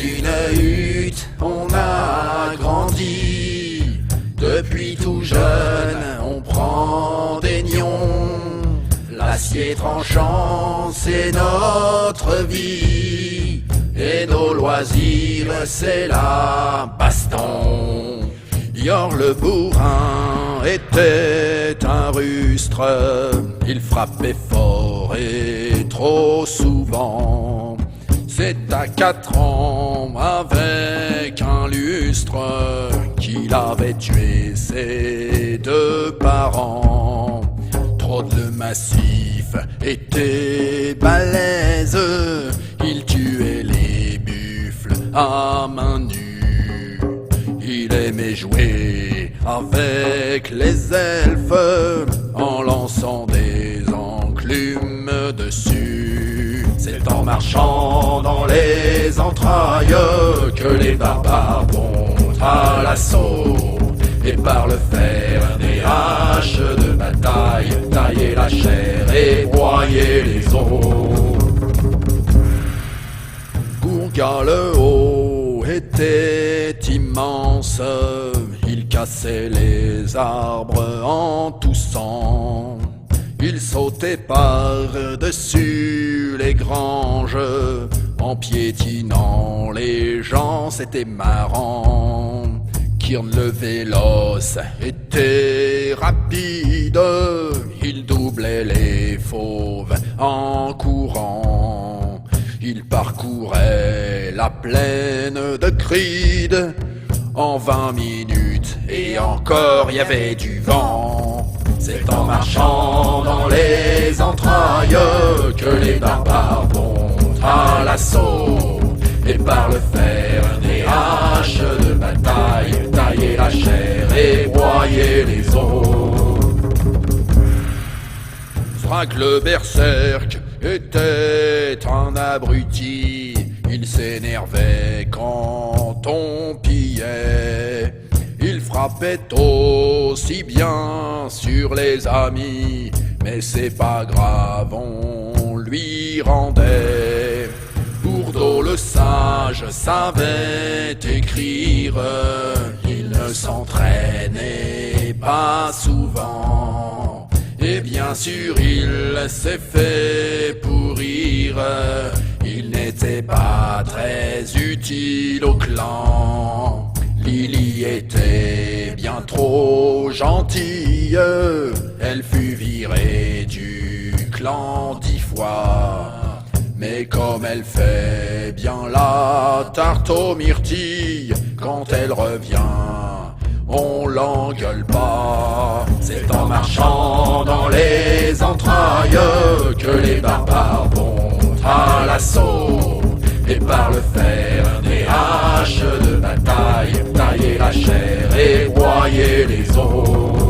une hutte, on a grandi. Depuis tout jeune, on prend des nions. L'acier tranchant, c'est notre vie. Et nos loisirs, c'est la baston. Yor le bourrin était un rustre. Il frappait fort et trop souvent. C'est à 4 ans, avec un lustre, qu'il avait tué ses 2 parents. Trop de massif était balèze. Il tuait les buffles à main nue. Il aimait jouer avec les elfes en lançant des enclumes dessus. C'est en marchant dans les entrailles que les barbares vont à l'assaut. Et par le fer des haches de bataille, tailler la chair et broyer les os. Gourga le haut était immense. Il cassait les arbres en toussant. Il sautait par-dessus les granges en piétinant les gens, c'était marrant. Kirn le véloce était rapide, il doublait les fauves en courant. Il parcourait la plaine de Cride en 20 minutes et encore y avait du vent. C'est en marchant dans les entrailles que les barbares vont à l'assaut. Et par le fer des haches de bataille, tailler la chair et broyer les os. Thrak le berserk était un abruti. Il s'énervait quand on pillait. Il frappait aussi bien sur les amis, mais c'est pas grave, on lui rendait. Bourdeau le sage savait écrire, il ne s'entraînait pas souvent. Et bien sûr il s'est fait pourrir, il n'était pas très utile au clan. Lily était bien trop gentille, elle fut virée du clan 10 fois. Mais comme elle fait bien la tarte aux myrtilles, quand elle revient, on l'engueule pas. C'est en marchant dans les entrailles que les barbares vont à l'assaut. Et par le fer des haches de bataille, tailler la chair et broyer les os.